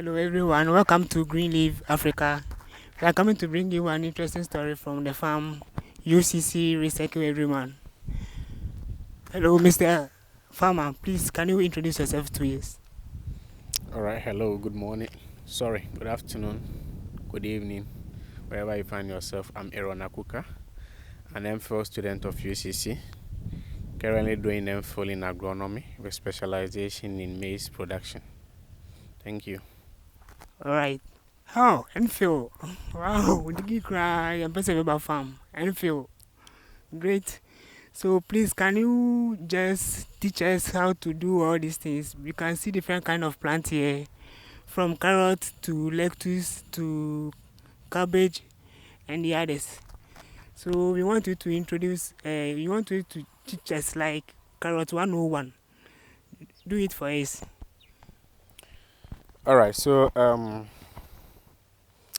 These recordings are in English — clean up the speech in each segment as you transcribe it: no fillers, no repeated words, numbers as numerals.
Hello everyone, welcome to Greenleaf Africa. We are coming to bring you an interesting story from the farm UCC Recycle Everyone. Hello Mr. Farmer, please can you introduce yourself to us? All right, hello, good morning. Sorry, good afternoon, good evening, wherever you find yourself. I'm Agronomic, an MPhil student of UCC, currently doing MPhil in agronomy with specialization in maize production. Thank you. Alright. Oh, Enfield. Wow, did you cry? I'm person about farm. Enfield. Great. So please can you just teach us how to do all these things? We can see different kind of plant here, from carrot to lettuce to cabbage and the others. So we want you to introduce, we want you to teach us like carrot 101. Do it for us. All right, so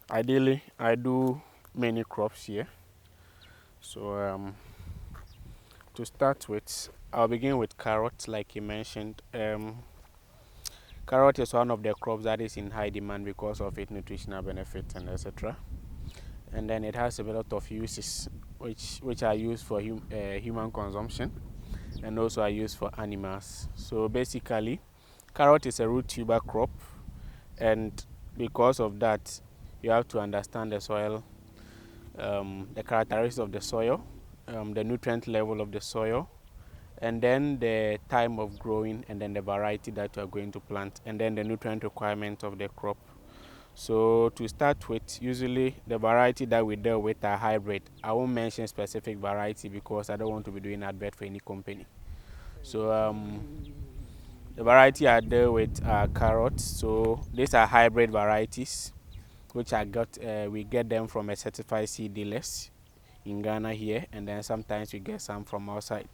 ideally, I do many crops here. So to start with, I'll begin with carrots, like you mentioned. Carrot is one of the crops that is in high demand because of its nutritional benefits and etc. And then it has a lot of uses which are used for human consumption and also are used for animals. So basically, carrot is a root tuber crop, and because of that, you have to understand the soil, the characteristics of the soil, the nutrient level of the soil, and then the time of growing, and then the variety that you are going to plant, and then the nutrient requirement of the crop. So to start with, usually the variety that we deal with are hybrid. I won't mention specific variety because I don't want to be doing advert for any company. So the variety I deal with are carrots. So these are hybrid varieties, which we get them from a certified seed dealers in Ghana here, and then sometimes we get some from outside.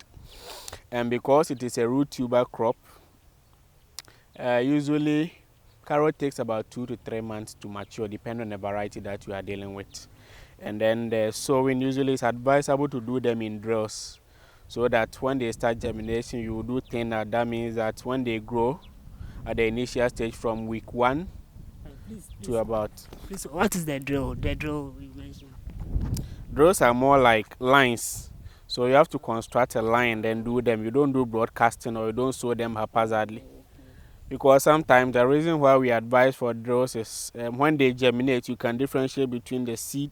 And because it is a root tuber crop, usually carrot takes about 2 to 3 months to mature, depending on the variety that you are dealing with. And then the sowing, usually it's advisable to do them in drills, so that when they start germination, you do thinner. That means that when they grow at the initial stage from week 1 to about... Please, what is the drill? The drill you mentioned. Drills are more like lines. So you have to construct a line, then do them. You don't do broadcasting, or you don't sow them haphazardly. Because sometimes the reason why we advise for drills is when they germinate, you can differentiate between the seed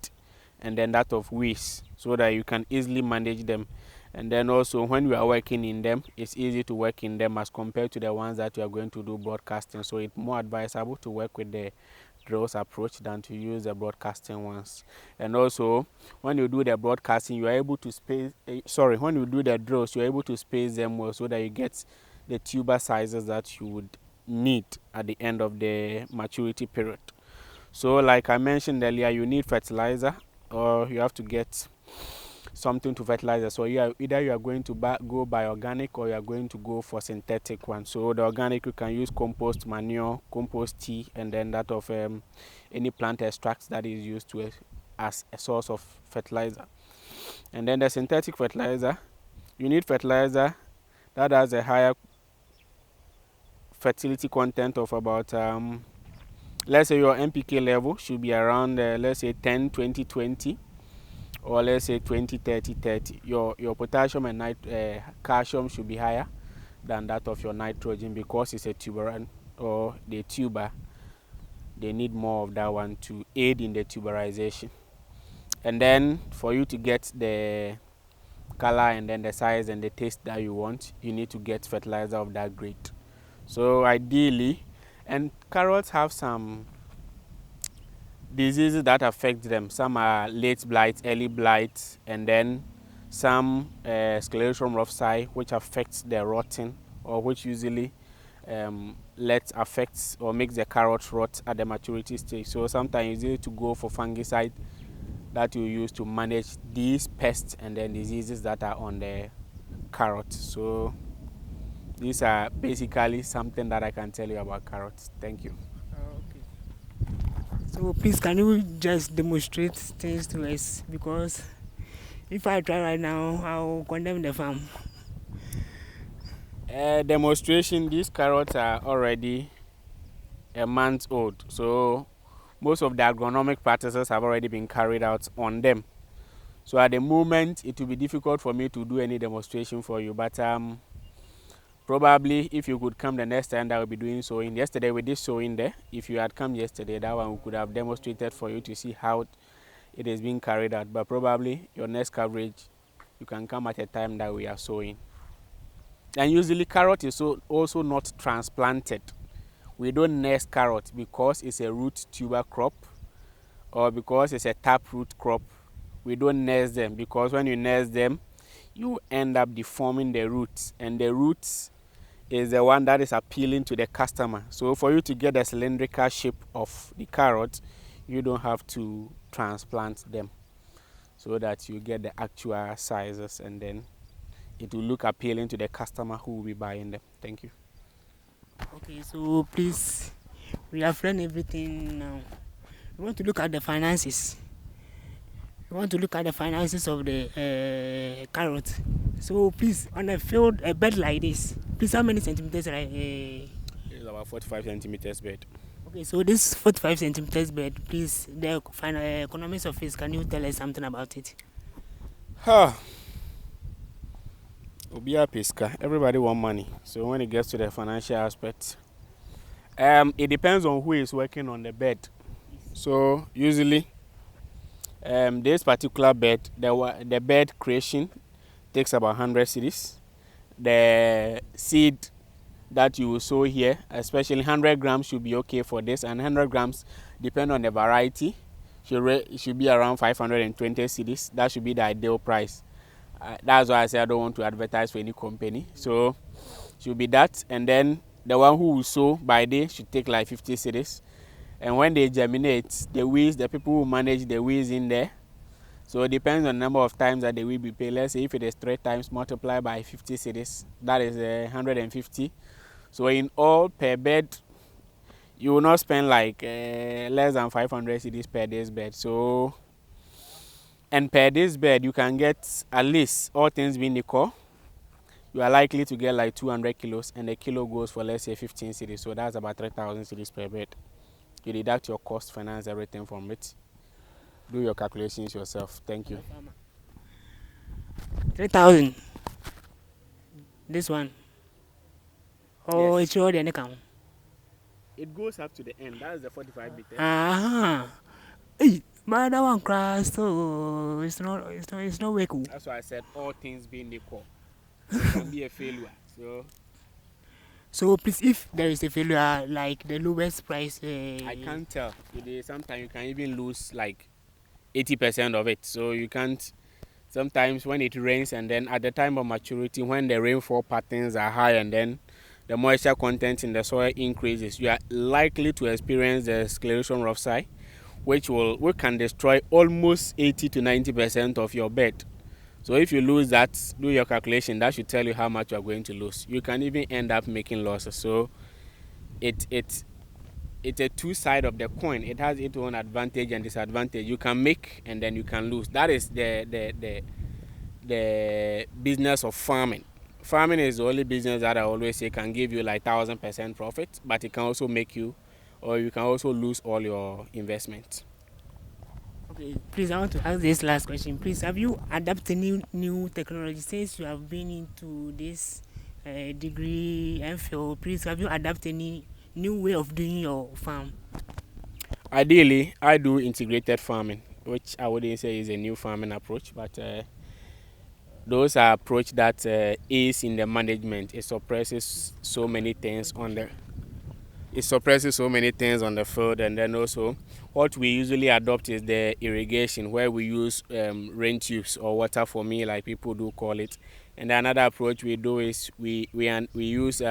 and then that of weeds, so that you can easily manage them. And then also when we are working in them, it's easy to work in them as compared to the ones that you are going to do broadcasting. So it's more advisable to work with the drills approach than to use the broadcasting ones. And also when you do the broadcasting, you are able to when you do the drills, you're able to space them well, so that you get the tuber sizes that you would need at the end of the maturity period. So like I mentioned earlier, you need fertilizer, or you have to get something to fertilize. So either you are going to go by organic, or you are going to go for synthetic one. So the organic, you can use compost manure, compost tea, and then that of any plant extracts that is used as a source of fertilizer. And then the synthetic fertilizer, you need fertilizer that has a higher fertility content of about let's say your NPK level should be around let's say 10 20 20, or let's say 20 30 30. Your potassium and calcium should be higher than that of your nitrogen, because it's a tuber, or the tuber, they need more of that one to aid in the tuberization. And then for you to get the color and then the size and the taste that you want, you need to get fertilizer of that grade. So ideally, and carrots have some diseases that affect them. Some are late blight, early blight, and then some sclerotium rufsi, which affects the rotting, or which usually affects or makes the carrot rot at the maturity stage. So sometimes you need to go for fungicide that you use to manage these pests and then diseases that are on the carrot. So these are basically something that I can tell you about carrots. Thank you. Okay. So please can you just demonstrate things to us, because if I try right now, I'll condemn the farm. Demonstration, these carrots are already a month old. So most of the agronomic practices have already been carried out on them. So at the moment, it will be difficult for me to do any demonstration for you, but probably if you could come the next time that we'll be doing sowing. Yesterday we did sowing there. If you had come yesterday, that one we could have demonstrated for you to see how it is being carried out. But probably your next coverage, you can come at a time that we are sowing. And usually carrot is also not transplanted. We don't nest carrot because it's a root tuber crop or because it's a taproot crop. We don't nest them because when you nest them, you end up deforming the roots, and the roots is the one that is appealing to the customer. So for you to get the cylindrical shape of the carrot, you don't have to transplant them so that you get the actual sizes, and then it will look appealing to the customer who will be buying them. Thank you. Okay, so please, we have learned everything now. We want to look at the finances. We want to look at the finances of the carrot. So please, on a field, a bed like this, please, how many centimeters? It's about 45 centimeters bed. Okay, so this 45 centimeters bed, please, the final economics of it, can you tell us something about it? Obia Pesca, everybody want money. So when it gets to the financial aspect, it depends on who is working on the bed. So usually, this particular bed, the bed creation takes about 100 cedis. The seed that you will sow here, especially 100 grams should be okay for this, and 100 grams, depend on the variety, should be around 520 cedis. That should be the ideal price. That's why I say I don't want to advertise for any company. So should be that, and then the one who will sow by day should take like 50 cedis. And when they germinate, the weeds, the people who manage the weeds in there. So it depends on the number of times that they will be paid. Let's say if it is 3 times multiplied by 50 cedis, that is 150. So in all, per bed, you will not spend like less than 500 cedis per day's bed. So, and per day's bed, you can get at least, all things being equal, you are likely to get like 200 kilos, and the kilo goes for, let's say, 15 cedis. So that's about 3,000 cedis per bed. You deduct your cost, finance, everything from it. Do your calculations yourself. Thank you. 3,000. This one. Oh, Yes. it's already an account. It goes up to the end. That is the 45 meter. Hey, but that one crashed, so it's not work. That's why I said all things being equal. It can be a failure. So please, if there is a failure, like the lowest price, I can't tell. Sometimes you can even lose like 80% of it. So you can't. Sometimes when it rains, and then at the time of maturity, when the rainfall patterns are high and then the moisture content in the soil increases, you are likely to experience the sclerosion roughside, which can destroy almost 80 to 90% of your bed. So if you lose that, do your calculation. That should tell you how much you are going to lose. You can even end up making losses. So it's a two-side of the coin. It has its own advantage and disadvantage. You can make and then you can lose. That is the business of farming. Farming is the only business that I always say can give you like 1,000% profit, but it can also make you, or you can also lose all your investment. Okay, please, I want to ask this last question. Please, have you adapted new technology since you have been into this degree and field? Please, have you adapted any new way of doing your farm? Ideally, I do integrated farming, which I wouldn't say is a new farming approach, but those are approach that is in the management. It suppresses so many things on the field, and then also what we usually adopt is the irrigation, where we use rain tubes or water for me, like people do call it. And another approach we do is we use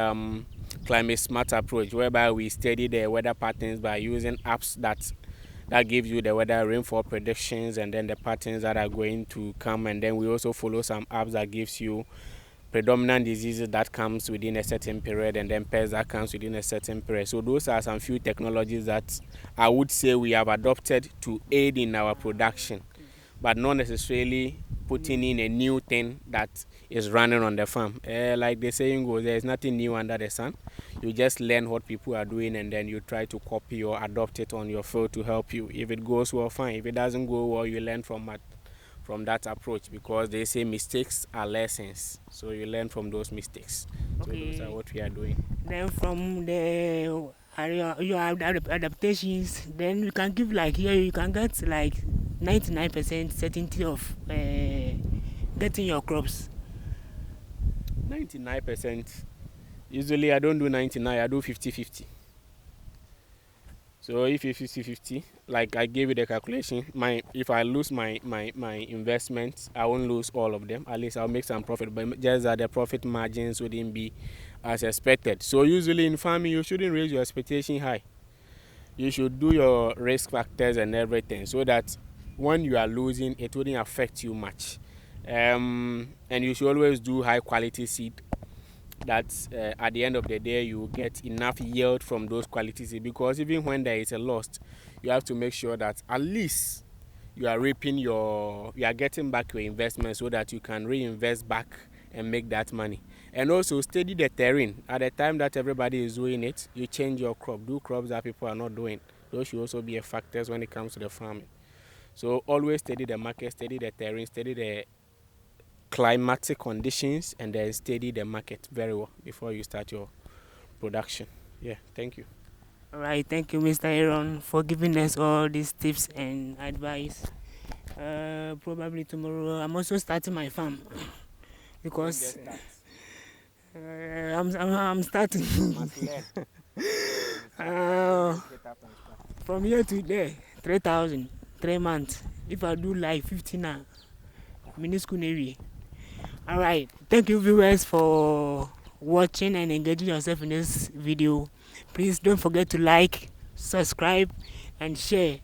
climate smart approach, whereby we study the weather patterns by using apps that gives you the weather rainfall predictions and then the patterns that are going to come. And then we also follow some apps that gives you predominant diseases that comes within a certain period, and then pests that comes within a certain period. So those are some few technologies that I would say we have adopted to aid in our production, but not necessarily putting in a new thing that is running on the farm. Like the saying goes, there is nothing new under the sun. You just learn what people are doing and then you try to copy or adopt it on your field to help you. If it goes well, fine. If it doesn't go well, you learn from that approach, because they say mistakes are lessons. So you learn from those mistakes. So those are what we are doing. Then from the your adaptations, then you can give like here you can get like 99% certainty of getting your crops. 99%. Usually I don't do 99, I do 50-50. So if it's 50-50, like I gave you the calculation, if I lose my investments, I won't lose all of them. At least I'll make some profit, but just that the profit margins wouldn't be as expected. So usually in farming, you shouldn't raise your expectation high. You should do your risk factors and everything so that when you are losing, it wouldn't affect you much. And you should always do high quality seed, that at the end of the day you get enough yield from those qualities, because even when there is a loss, you have to make sure that at least you are getting back your investment so that you can reinvest back and make that money. And also study the terrain. At the time that everybody is doing it, you change your crop, do crops that people are not doing. Those should also be a factors when it comes to the farming. So always study the market, study the terrain, study the climatic conditions, and then study the market very well before you start your production. Yeah, thank you. All right, thank you, Mr. Aaron, for giving us all these tips and advice. Probably tomorrow I'm also starting my farm because I'm starting. From here to there, 3,000, 3 months. If I do like 15 minuscule area. All right, thank you viewers for watching and engaging yourself in this video. Please don't forget to like, subscribe and share.